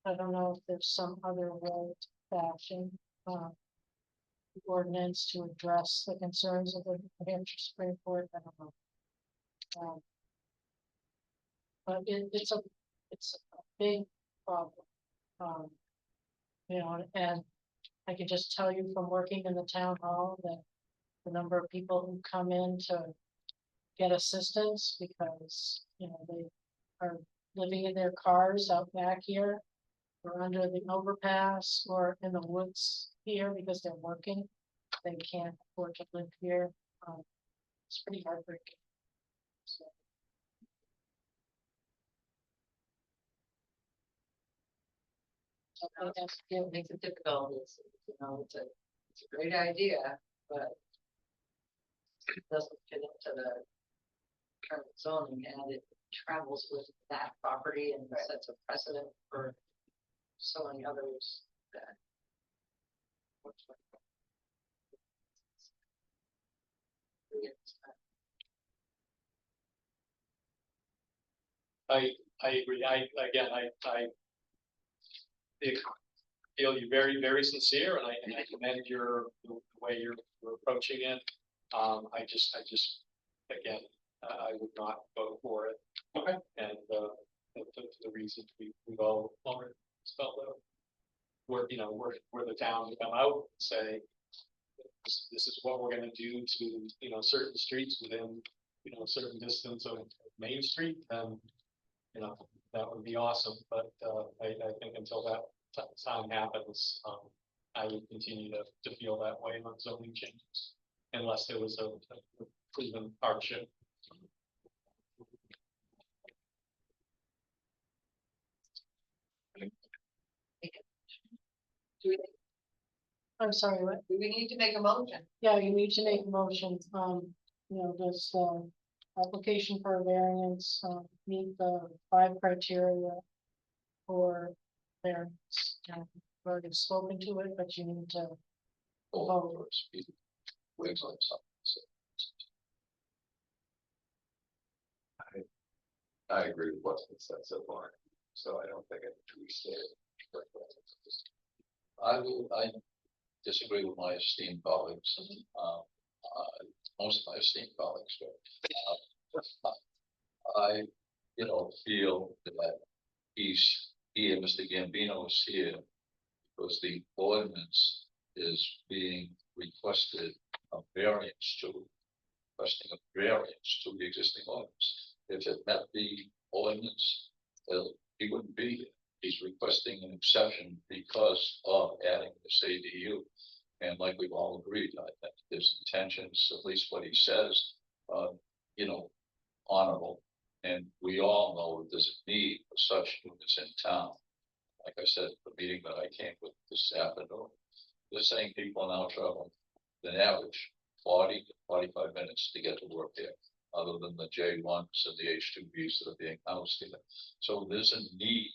I don't know if there's some other way to fashion, the ordinance to address the concerns of the New Hampshire Supreme Court, I don't know. But it's a big problem. You know, and I can just tell you from working in the town hall that the number of people who come in to get assistance because, you know, they are living in their cars out back here or under the overpass or in the woods here because they're working. They can't afford to live here. It's pretty heartbreaking. So. It makes it difficult, you know, it's a great idea, but it doesn't fit into the current zoning, and it travels with that property and sets a precedent for so many others that. I agree. I feel you very sincere, and I commend the way you're approaching it. I just, again, I would not vote for it. Okay. And, the reasons we've all already spelled out. We're the town to come out and say, this is what we're gonna do to, you know, certain streets within, you know, a certain distance of Main Street, then, you know, that would be awesome, but, I think until that time happens, I would continue to feel that way on zoning changes, unless there was a proven hardship. Do we, I'm sorry, what? do we need to make a motion? Yeah, you need to make a motion, you know, this, application for a variance, meet the 5 criteria for variance. I've already spoken to it, but you need to vote. Or speed, waves on something. So I agree with what's been said so far, so I don't think I need to restate it. I disagree with my esteemed colleagues, most of my esteemed colleagues, but I, feel that he and Mr. Gambino is here because the ordinance is being requested a variance to, requesting a variance to the existing ordinance. If it met the ordinance, he wouldn't be here. He's requesting an exception because of adding this ADU. And like we've all agreed, I think his intentions, at least what he says, honorable. And we all know that there's a need for such units in town. Like I said, the meeting that I came with this afternoon, they're saying people are now traveling an average 40 to 45 minutes to get to work there, other than the J1s and the H2Bs that are being housed here. So there's a need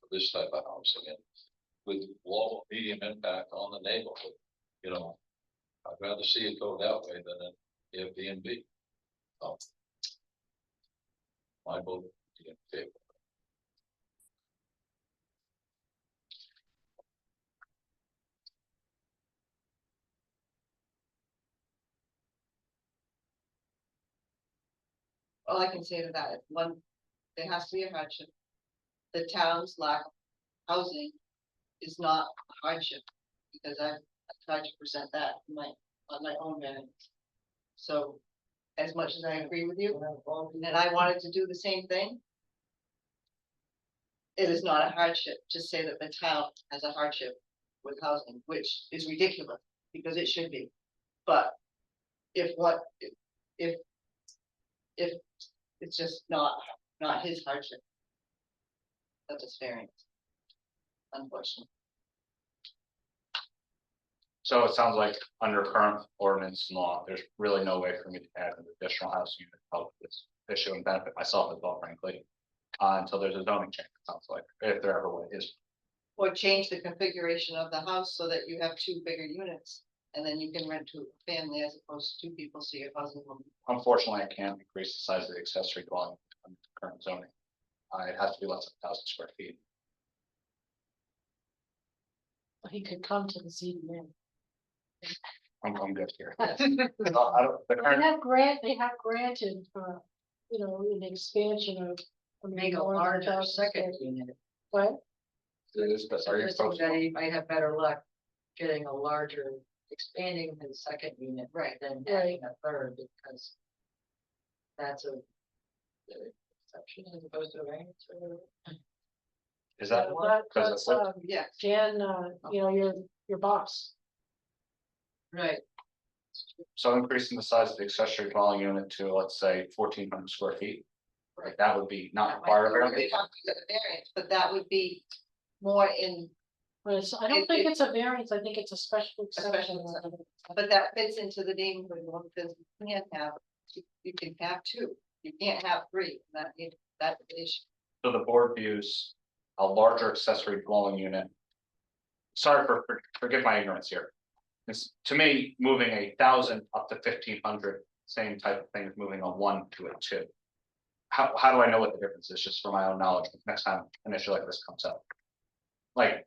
for this type of housing, and with low medium impact on the neighborhood, I'd rather see it go that way than an Airbnb. My vote would be in favor. All I can say to that is one, there has to be a hardship. The town's lack of housing is not a hardship, because I tried to present that on my own variance. So as much as I agree with you, and I wanted to do the same thing. It is not a hardship to say that the town has a hardship with housing, which is ridiculous, because it should be. But if it's just not his hardship. That's his variance. Unfortunately. So it sounds like under current ordinance and law, there's really no way for me to add an additional house unit to help this issue and benefit myself as well, frankly. Until there's a zoning change, it sounds like, if there ever is. Or change the configuration of the house so that you have two bigger units, and then you can rent to a family as opposed to two people, so your housing will. Unfortunately, I can't increase the size of the accessory dwelling under current zoning. It has to be less than 1,000 square feet. He could come to the ZBA. I'm good here. I don't- the They current- have granted, you know, an expansion of. I mean, Make a more than larger 1,000 second square- unit. What? It is, but are you Suggesting supposed that to? he might have better luck getting a larger, expanding his second unit. Right. Than adding a third, because that's a exception as opposed to a variance or whatever. Is that one? That- Because That's, Yeah, Jan, you know, your boss. Right. So increasing the size of the accessory dwelling unit to, let's say, 1,400 square feet. Like that would be not required. we would have to get a variance, but that would be more in, But I don't think it's a variance, I think it's a special special exception. exception. but that fits into the neighborhood law, because you can't have, you can have two, you can't have three, that's the issue. So the board views a larger accessory dwelling unit. Sorry forgive my ignorance here. It's, to me, moving 1,000 up to 1,500, same type of thing as moving a 1 to a 2. How do I know what the difference is, just for my own knowledge, next time an issue like this comes up? Like,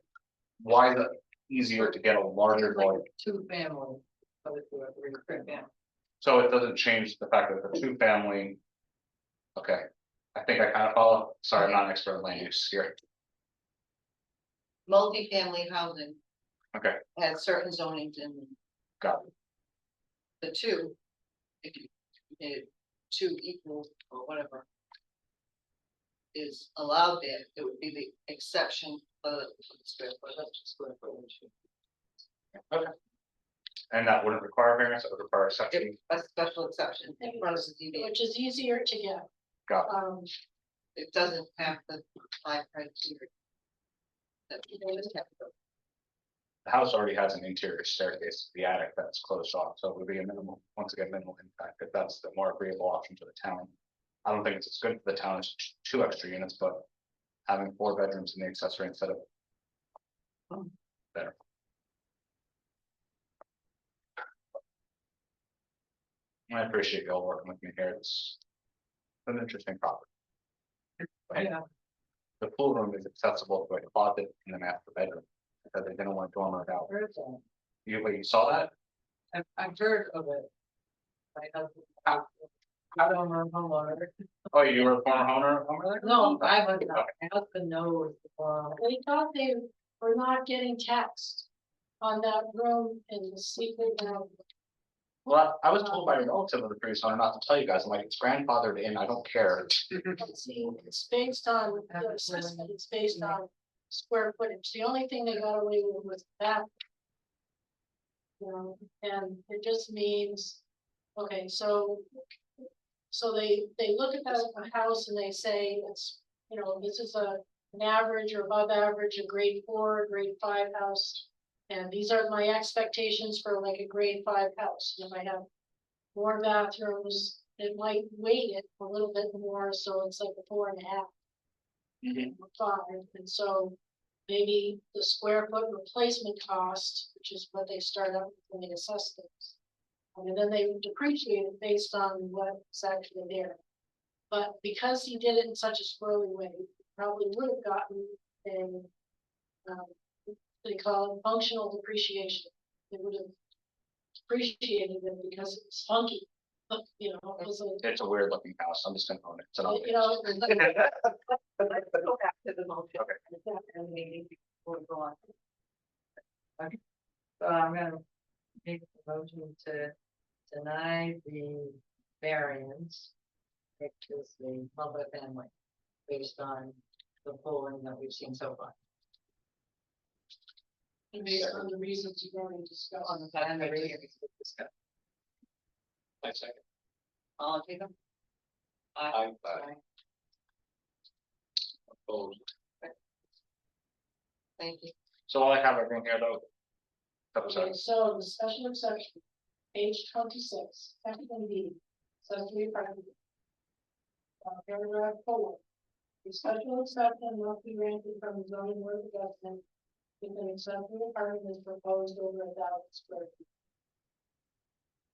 why is it easier to get a larger dwelling? Two family, opposed to a three family. So it doesn't change the fact that the 2-family. Okay, I think I kind of follow, sorry, I'm not an expert in land use here. Multifamily housing Okay, has certain zonings in got it. the two. If you did two equal or whatever. Is allowed there, it would be the exception for the square footage. Okay. And that wouldn't require variance, it would require exception. A special exception in front of the ZBA. Which is easier to get, Got it. It doesn't have the high criteria. That you just have to go. The house already has an interior staircase to the attic that's closed off, so it would be a minimal, once again, minimal impact, if that's the more agreeable option to the town. I don't think it's as good for the town as 2 extra units, but having 4 bedrooms in the accessory instead of. Better. I appreciate you all working with me here, it's an interesting property. Yeah. The pool room is accessible to a closet in the master bedroom, because they didn't want to dormer it out. Heard that. You saw that? I've heard of it. My husband, I don't know homeowner. Oh, you were a former homeowner there? No, I was not. My husband knows. they thought they were not getting taxed on that room in the secret room. Well, I was told by a relative of the previous owner not to tell you guys, I'm like, it's grandfathered in, I don't care. See, it's based on, the assessment is based on square footage, the only thing they got away with was that. You know, and it just means, okay, so they look at that house and they say, it's, you know, this is an average or above average, a grade 4, grade 5 house. And these are my expectations for like a grade 5 house. If I have more bathrooms, it might weight it a little bit more, so it's like a 4.5. Mhm. Or 5, and so maybe the square foot replacement cost, which is what they start out when they assess things. And then they depreciate it based on what's actually there. But because he did it in such a squirrely way, he probably would have gotten a, they call it functional depreciation. They would have depreciated it because it's funky, you know, it was a, It's a weird looking house, I'm just gonna own it. It's an you know. Let's go back to the motion. Okay. And maybe we'll go on. So I'm gonna make the motion to deny the variance. Which is the multifamily, based on the polling that we've seen so far. And based on the reasons you've already discussed. On the time that we discussed. I second. All in favor? I, Opposed. Thank you. So I have everyone here though. Okay, so the special exception, page 26, second B, accessory apartment. Paragraph 4. The special exception must be granted from the zoning board of adjustment if an accessory apartment is proposed over 1,000 square feet.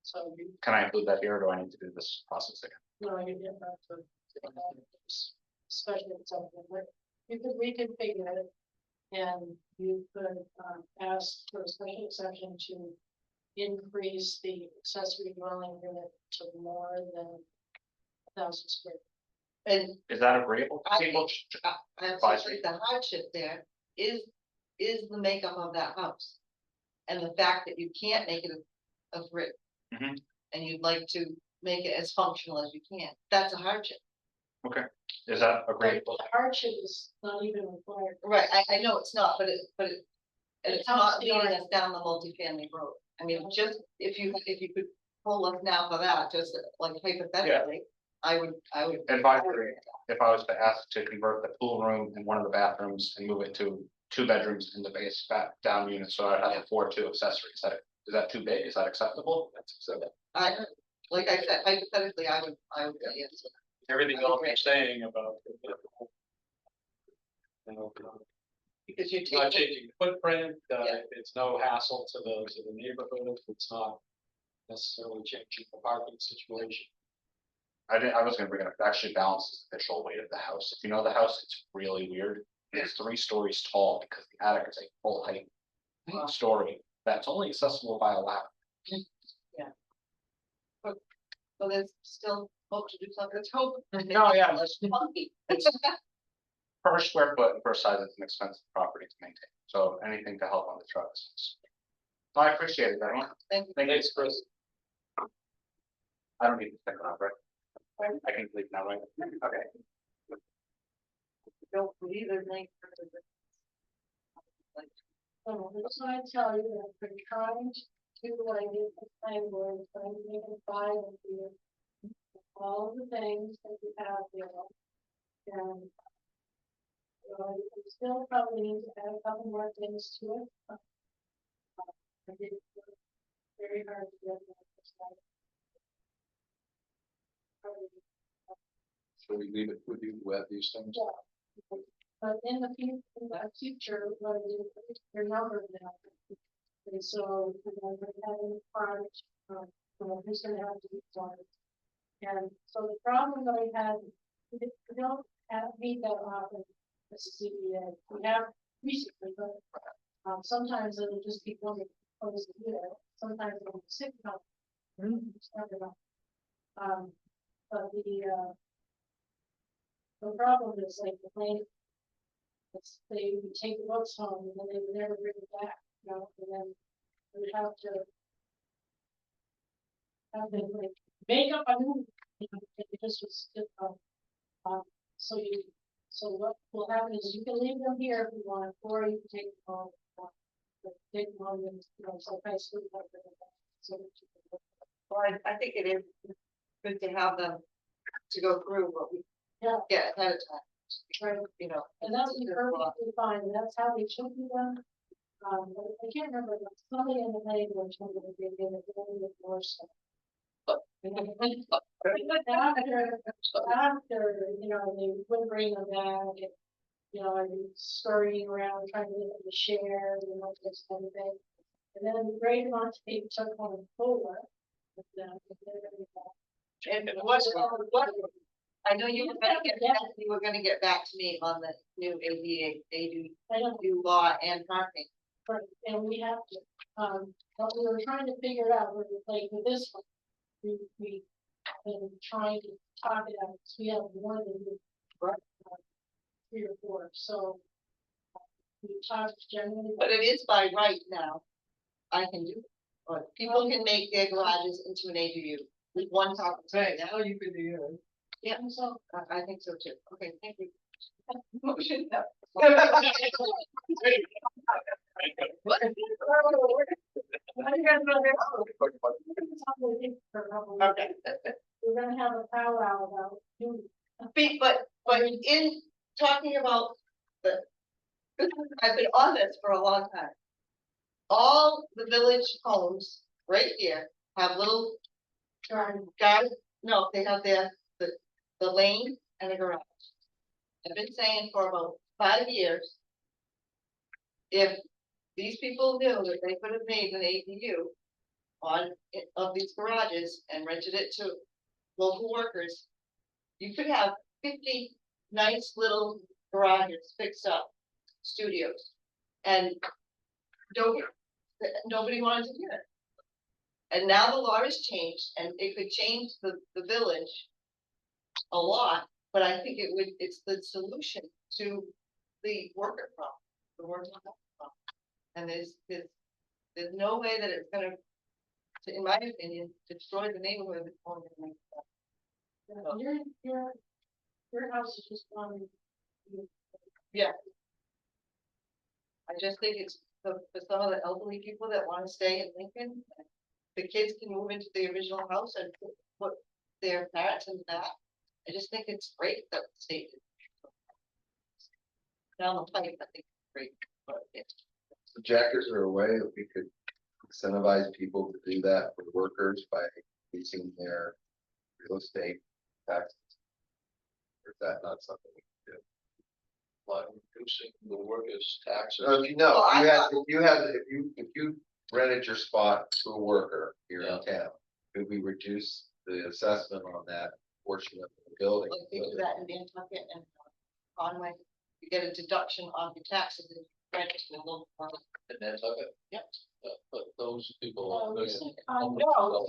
So you, Can I include that here, or do I need to do this process again? no, you get back to special exception, but you could reconfigure it. And you could ask for a special exception to increase the accessory dwelling unit to more than 1,000 square feet. And Is that agreeable? I People, I'm sorry, the hardship there is the makeup of that house. And the fact that you can't make it a brick. Mhm. And you'd like to make it as functional as you can, that's a hardship. is that But agreeable? the hardship is not even required. Right, I know it's not, but and It it's helps not the leading us argument. down the multifamily road. I mean, just if you could pull us now for that, just like hypothetically, I would. Advisory, if I was to ask to convert the pool room and one of the bathrooms and move it to 2 bedrooms in the base back down unit, so I'd have a 4-2 accessory, is that too big, is that acceptable? That's acceptable. Like I said, hypothetically, I would say yes. everything else you're saying about. Because you It's not take, changing the footprint, Yeah. it's no hassle to the neighborhood, it's not necessarily changing the parking situation. I was gonna bring it up, it actually balances the visual weight of the house, if you know the house, it's really weird. It's 3 stories tall because the attic is a full height. Wow. Story, that's only accessible by a ladder. so there's still hope to do something, let's hope. No, yeah, let's, Funky. it's per square foot and per size, it's an expensive property to maintain, so anything to help on the trucks. I appreciate it, everyone. Thank you. Thanks, Chris. I don't need to stick around, right? I can leave now, right? Okay. Don't believe there's any. So that's why I tell you that we're trying to, like, get the plan board, trying to make it 5 of you. All the things that you have there. And. You still probably need to add a couple more things to it. I did very hard to get that. Should we leave it with you, who have these things? Yeah. But in the future, what I do, your number now. And so, we're having front, who's gonna have to be started. And so the problem that I had, we don't meet that often, as a CBA, we have recently, but, sometimes it'll just be one that goes a year, sometimes it'll be 6 months. But the problem is like the plane. They would take the books home and then they would never bring it back, you know, and then we would have to. Have them like make up a new, you know, it just was difficult. So what will happen is you can leave them here if you want, or you can take them home. But take them home and, you know, so high school. So. Well, I think it is good to have them to go through what we. Yeah. Get ahead of time, Right. you know. And that's perfectly fine, that's how they should be done. But I can't remember, but somebody in the language, when they did it, they did more stuff. After, you know, they would bring them back, and, you know, I'd be scurrying around trying to get them to share, you know, this kind of thing. And then the great amount of people took on forward. And what, I know you were gonna get back to me on the new ADU I don't law and parking. Right, and we have to, but we were trying to figure it out, we're like with this one. We have been trying to talk it out, because we have more than. 3 or 4, so. We talked generally. But it is by right now. I can do it. Or people can make their garages into an ADU. with one topic. Right, now you can do yours. Yeah, so, I think so too. Okay, thank you. Motion. Okay. We're gonna have a powwow about you. But in talking about the, I've been on this for a long time. All the village homes right here have little guys, no, they have the lane and the garage. I've been saying for about 5 years. If these people knew that they could have made an ADU on, of these garages and rented it to local workers. You could have 50 nice little garages fixed up, studios, and nobody wanted to do it. And now the law has changed, and it could change the village a lot, but I think it's the solution to the worker problem, the worker problem. And there's no way that it's gonna, in my opinion, destroy the neighborhood. That's all gonna make it. Your house is just one. Yeah. I just think it's for some of the elderly people that wanna stay in Lincoln, the kids can move into the original house and put their parents in that. I just think it's great that the state did. Down the pipe, I think it's great, but it's. So Jack, is there a way that we could incentivize people to do that for workers by increasing their real estate taxes? Or is that not something we can do? By reducing the workers' taxes. No, Well, I if you rented your spot to a worker here in Yeah. town, could we reduce the assessment on that portion of the building? Like they do that in Nantucket and Conway, you get a deduction off your taxes and rent it to a local market. And that's okay. Yep. But those people. Oh, are listen, million- I know.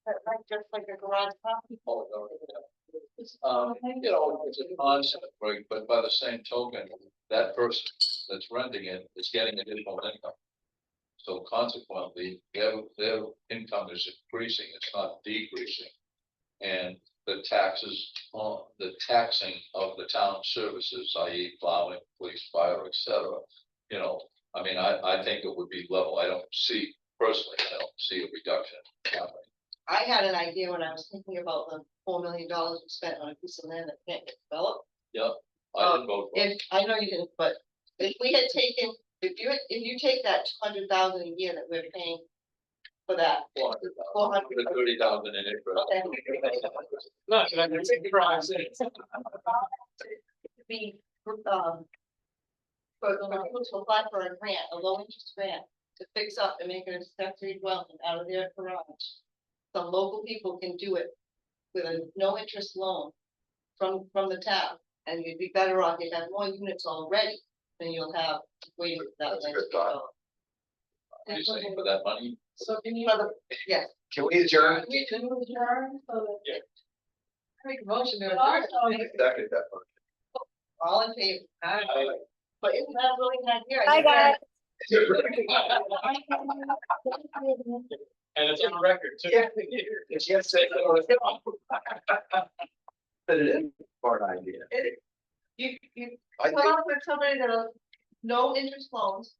But like, just like a garage property. Oh, no, yeah. You know, it's a concept, right, but by the same token, that person that's renting it is getting additional income. So consequently, their income is increasing, it's not decreasing. And the taxes on the taxing of the town services, i.e. plowing, police, fire, etc. You know, I mean, I think it would be level. I don't see a reduction happening. I had an idea when I was thinking about the $4 million we spent on a piece of land that can't get developed. Yeah, I didn't vote for it. If, I know you didn't, but if we had taken, if you take that 200,000 a year that we're paying for that. 430,000 in interest. Okay. No, it's a crime. Be, for people to apply for a grant, a low interest grant, to fix up and make an accessory dwelling out of their garage. Some local people can do it with a no interest loan from the town, and you'd be better off, you'd have more units already than you'll have waiting for that. That's a land good to thought. develop. What are you saying for that money? So can you? Yes, Can we adjourn? We can adjourn, so that. Make a motion to But adjourn. also, Second that one. all in favor, but isn't that really not here? Hi, guys. And it's on record too. Yeah. Yes, but it is a smart idea. You I come think up with somebody that'll, no interest loans,